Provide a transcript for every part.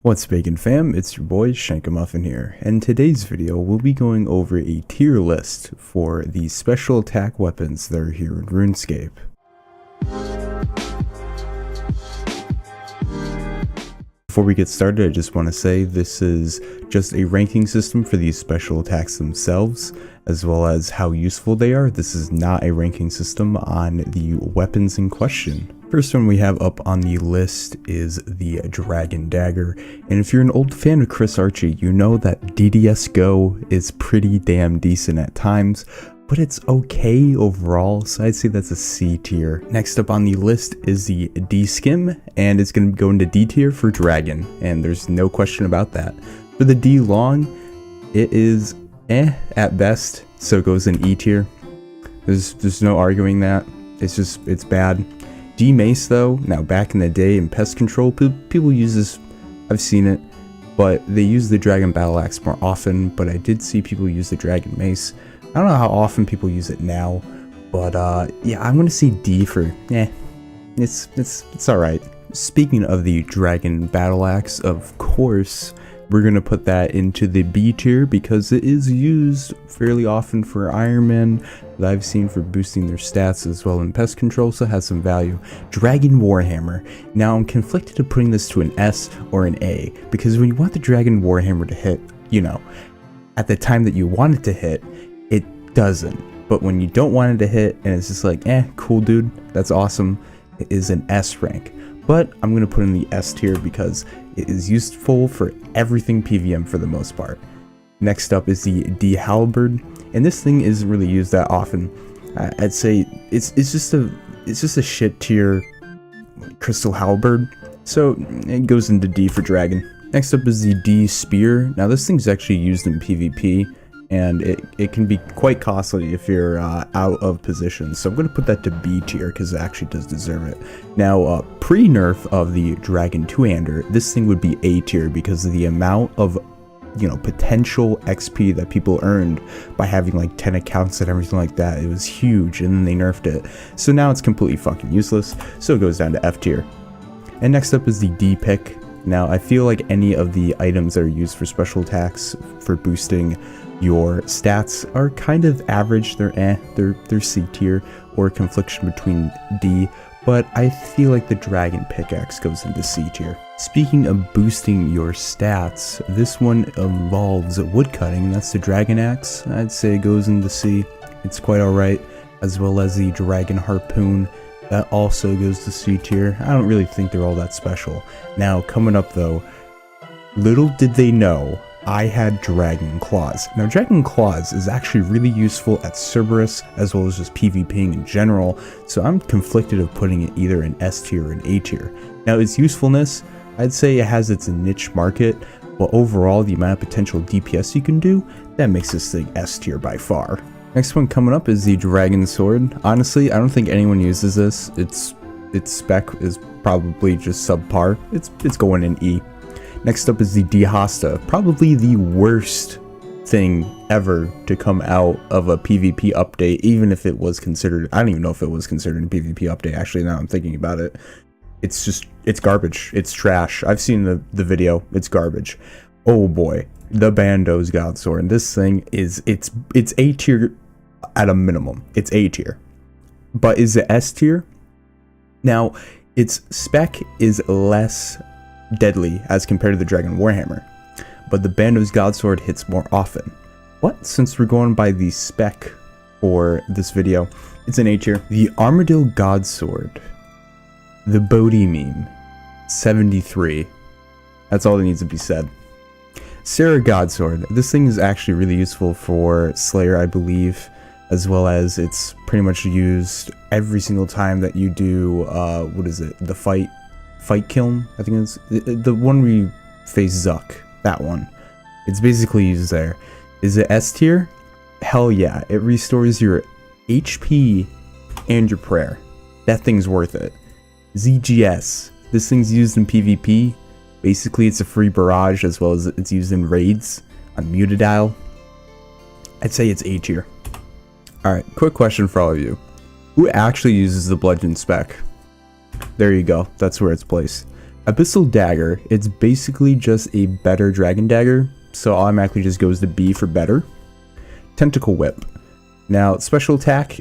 What's bacon fam, it's your boy Shankamuffin here, and in today's video we'll be going over a tier list for the special attack weapons that are here in RuneScape. Before we get started, I just want to say this is just a ranking system for these special attacks themselves, as well as how useful they are. This is not a ranking system on the weapons in question. First one we have up on the list is the Dragon Dagger, and if you're an old fan of Chris Archie, you know that DDS Go is pretty damn decent at times, but it's okay overall, so I'd say that's a C tier. Next up on the list is the D Skim, and it's going to go into D tier for Dragon, and there's no question about that. For the D Long, it is at best, so it goes in E tier. There's no arguing that. It's bad. D Mace though, now back in the day in pest control, people use this, I've seen it, but they use the Dragon Battle Axe more often, but I did see people use the Dragon Mace. I don't know how often people use it now, but yeah, I'm gonna say D for, it's alright. Speaking of the Dragon Battle Axe, of course, we're going to put that into the B tier because it is used fairly often for Iron Man that I've seen for boosting their stats as well in pest control, so it has some value. Dragon Warhammer. Now I'm conflicted of putting this to an S or an A because when you want the Dragon Warhammer to hit, you know, at the time that you want it to hit, it doesn't. But when you don't want it to hit and it's just like, cool dude, that's awesome, it is an S rank. But I'm going to put in the S tier because it is useful for everything PVM for the most part. Next up is the D Halberd, and this thing isn't really used that often. I'd say it's just a shit tier crystal halberd, so it goes into D for Dragon. Next up is the D Spear. Now this thing's actually used in PvP, and it can be quite costly if you're out of position, so I'm going to put that to B tier because it actually does deserve it. Now pre-nerf of the Dragon Two-Hander, this thing would be A tier because of the amount of, you know, potential XP that people earned by having like 10 accounts and everything like that. It was huge, and then they nerfed it, so now it's completely fucking useless, so it goes down to F tier. And next up is the D Pick. Now I feel like any of the items that are used for special attacks for boosting your stats are kind of average. They're C tier or confliction between D, but I feel like the Dragon Pickaxe goes into C tier. Speaking of boosting your stats, this one involves woodcutting, and that's the Dragon Axe. I'd say it goes into C. It's quite alright, as well as the Dragon Harpoon. That also goes to C tier. I don't really think they're all that special. Now coming up though, little did they know I had Dragon Claws. Now Dragon Claws is actually really useful at Cerberus as well as just PvPing in general, so I'm conflicted of putting it either in S tier or an A tier. Now its usefulness, I'd say it has its niche market, but overall the amount of potential DPS you can do, that makes this thing S tier by far. Next one coming up is the Dragon Sword. Honestly, I don't think anyone uses this. Its spec is probably just subpar. It's going in E. Next up is the D Hasta, probably the worst thing ever to come out of a PvP update, even if it was considered, I don't even know if it was considered a PvP update, actually, now I'm thinking about it. It's garbage. It's trash. I've seen the video. It's garbage. Oh boy, the Bando's Godsword. This thing is, it's A tier at a minimum. It's A tier. But is it S tier? Now, its spec is less deadly as compared to the Dragon Warhammer, but the Bando's Godsword hits more often. But since we're going by the spec for this video, it's an A tier. The Armadillo Godsword, the Bodhi meme, 73. That's all that needs to be said. Sarah Godsword, this thing is actually really useful for Slayer, I believe, as well as it's pretty much used every single time that you do what is it, the fight kiln, I think it's the one where you face Zuck, that one. It's basically used there. Is it S tier? Hell yeah, it restores your HP and your prayer. That thing's worth it. ZGS, this thing's used in PvP. Basically it's a free barrage as well as it's used in raids on Mutadile. I'd say it's A tier. Alright, quick question for all of you. Who actually uses the bludgeon spec? There you go, that's where it's placed. Abyssal Dagger, it's basically just a better dragon dagger, so automatically just goes to B for better. Tentacle Whip. Now, special attack,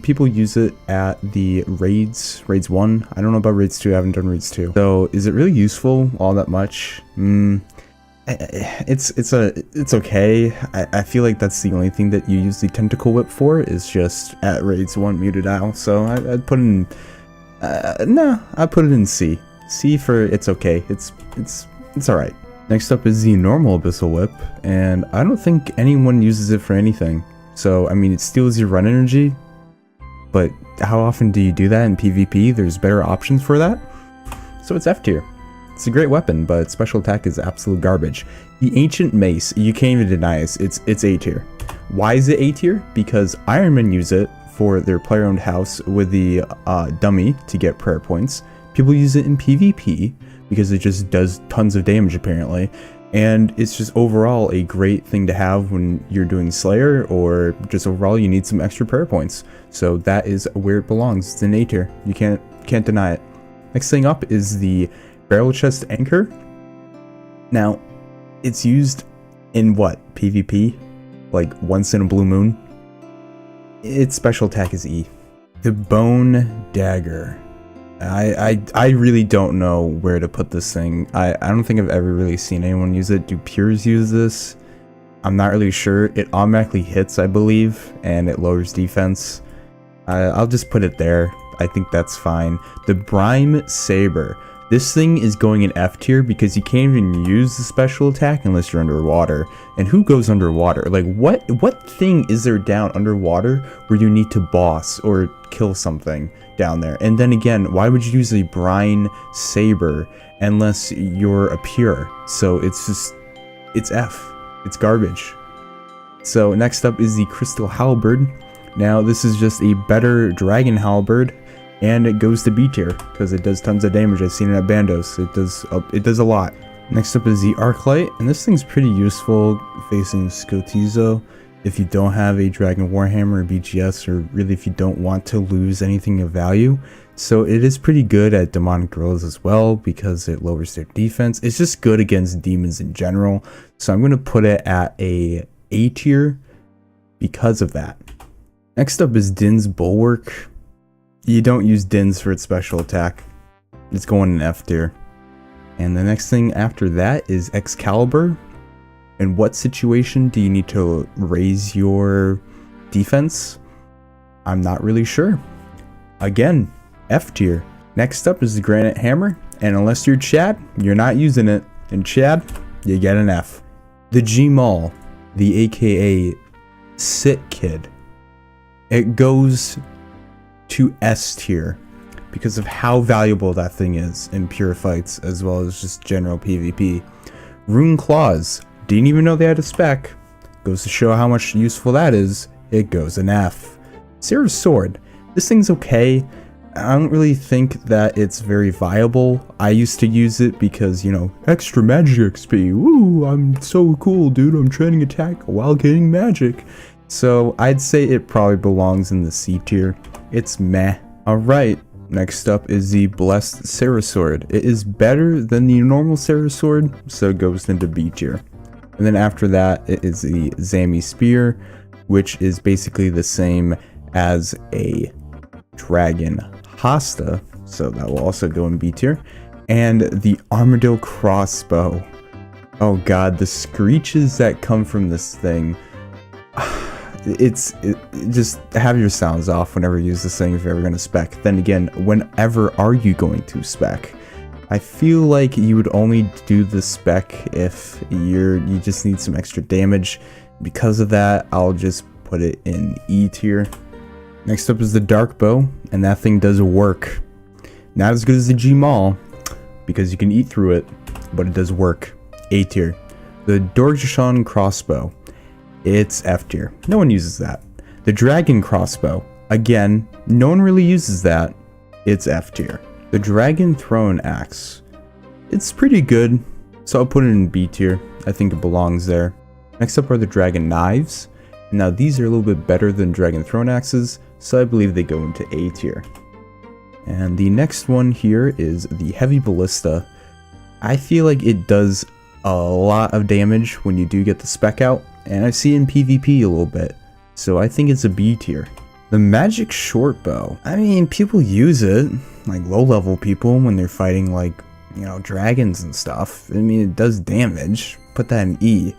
people use it at the raids 1. I don't know about raids 2, I haven't done raids 2. So, is it really useful all that much? It's okay. I feel like that's the only thing that you use the Tentacle Whip for, is just at raids 1 muted out. So, I'd put it in, I'd put it in C. C for it's okay. It's alright. Next up is the normal Abyssal Whip, and I don't think anyone uses it for anything. So, I mean, it steals your run energy, but how often do you do that in PvP? There's better options for that. So it's F tier. It's a great weapon, but special attack is absolute garbage. The Ancient Mace, you can't even deny it. It's A tier. Why is it A tier? Because Ironmen use it for their player-owned house with the dummy to get prayer points. People use it in PvP because it just does tons of damage apparently. And it's just overall a great thing to have when you're doing Slayer, or just overall you need some extra prayer points. So that is where it belongs. It's an A tier. You can't deny it. Next thing up is the Barrel Chest Anchor. Now, it's used in what? PvP? Like once in a blue moon? Its special attack is E. The Bone Dagger. I really don't know where to put this thing. I don't think I've ever really seen anyone use it. Do peers use this? I'm not really sure. It automatically hits, I believe, and it lowers defense. I'll just put it there. I think that's fine. The Brime Saber. This thing is going in F tier because you can't even use the special attack unless you're underwater. And who goes underwater? Like, what thing is there down underwater where you need to boss or kill something down there? And then again, why would you use a Brine Saber unless you're a pure? So it's F. It's garbage. So next up is the Crystal Halberd. Now this is just a better dragon halberd, and it goes to B tier because it does tons of damage. I've seen it at Bandos. It does a lot. Next up is the Arclight, and this thing's pretty useful facing Skotizo if you don't have a Dragon Warhammer or BGS, or really if you don't want to lose anything of value. So it is pretty good at demonic gorillas as well because it lowers their defense. It's just good against demons in general. So I'm going to put it at a A tier because of that. Next up is Din's Bulwark. You don't use Din's for its special attack. It's going in F tier. And the next thing after that is Excalibur. In what situation do you need to raise your defense? I'm not really sure. Again, F tier. Next up is the Granite Hammer, and unless you're Chad, you're not using it. And Chad, you get an F. The G-Maul, the aka Sit Kid. It goes to S tier because of how valuable that thing is in pure fights as well as just general PvP. Rune Claws, didn't even know they had a spec. Goes to show how much useful that is. It goes in F. Sarah's Sword, this thing's okay. I don't really think that it's very viable. I used to use it because, you know, extra magic XP. Woo, I'm so cool, dude. I'm training attack while getting magic. So I'd say it probably belongs in the C tier. It's meh. Alright, next up is the Blessed Sarah Sword. It is better than the normal Sarah Sword, so it goes into B tier. And then after that, it is the Zami Spear, which is basically the same as a Dragon Hasta, so that will also go in B tier. And the Armadillo Crossbow. Oh god, the screeches that come from this thing. Just have your sounds off whenever you use this thing if you're ever going to spec. Then again, whenever are you going to spec? I feel like you would only do the spec if you just need some extra damage. Because of that, I'll just put it in E tier. Next up is the Dark Bow, and that thing does work. Not as good as the G-Maul, because you can eat through it, but it does work. A tier. The Dorjashan Crossbow. It's F tier. No one uses that. The Dragon Crossbow. Again, no one really uses that. It's F tier. The Dragon Throne Axe. It's pretty good, so I'll put it in B tier. I think it belongs there. Next up are the Dragon Knives. Now these are a little bit better than Dragon Throne Axes, so I believe they go into A tier. And the next one here is the Heavy Ballista. I feel like it does a lot of damage when you do get the spec out, and I see it in PvP a little bit, so I think it's a B tier. The Magic Short Bow. I mean, people use it, like low level people when they're fighting like, you know, dragons and stuff. I mean, it does damage. Put that in E.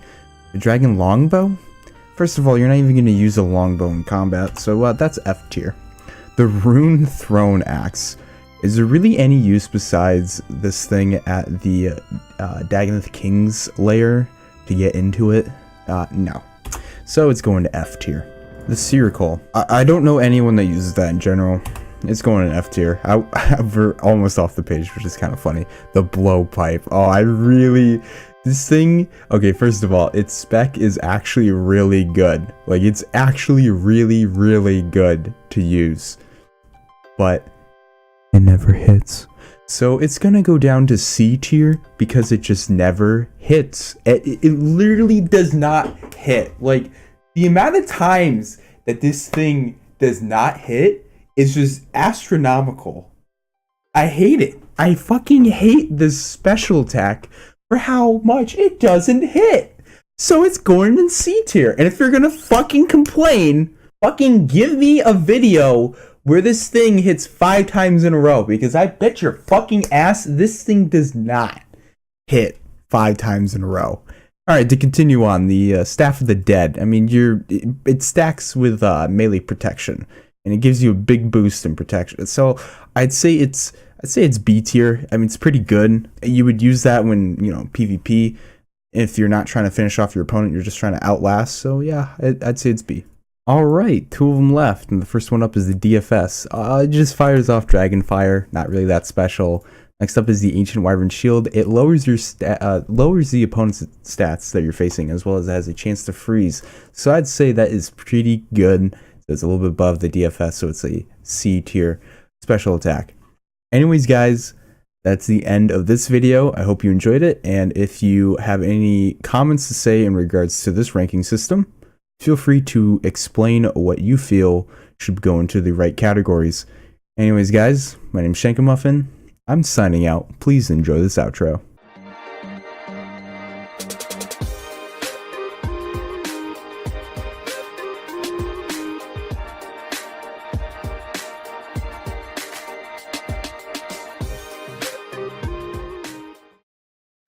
The Dragon Longbow? First of all, you're not even going to use a longbow in combat, so that's F tier. The Rune Throne Axe. Is there really any use besides this thing at the Dagonoth King's lair to get into it? No. So it's going to F tier. The Siracle. I don't know anyone that uses that in general. It's going in F tier. We're almost off the page, which is kind of funny. The Blowpipe. Oh, this thing, okay, first of all, its spec is actually really good. Like, it's actually really, really good to use. But it never hits. So it's gonna go down to C tier because it just never hits. It literally does not hit. Like, the amount of times that this thing does not hit is just astronomical. I hate it. I fucking hate this special attack for how much it doesn't hit. So it's going in C tier. And if you're gonna fucking complain, fucking give me a video where this thing hits 5 times in a row, because I bet your fucking ass this thing does not hit 5 times in a row. Alright, to continue on, the Staff of the Dead. I mean, it stacks with melee protection, and it gives you a big boost in protection. So I'd say it's B tier. I mean, it's pretty good. You would use that when, you know, PvP. If you're not trying to finish off your opponent, you're just trying to outlast. So yeah, I'd say it's B. Alright, 2 of them left, and the first one up is the DFS. It just fires off Dragon Fire, not really that special. Next up is the Ancient Wyvern Shield. It lowers your lowers the opponent's stats that you're facing, as well as it has a chance to freeze. So I'd say that is pretty good. So it's a little bit above the DFS, so it's a C tier special attack. Anyways, guys, that's the end of this video. I hope you enjoyed it, and if you have any comments to say in regards to this ranking system, feel free to explain what you feel should go into the right categories. Anyways, guys, my name's Shankamuffin. I'm signing out. Please enjoy this outro.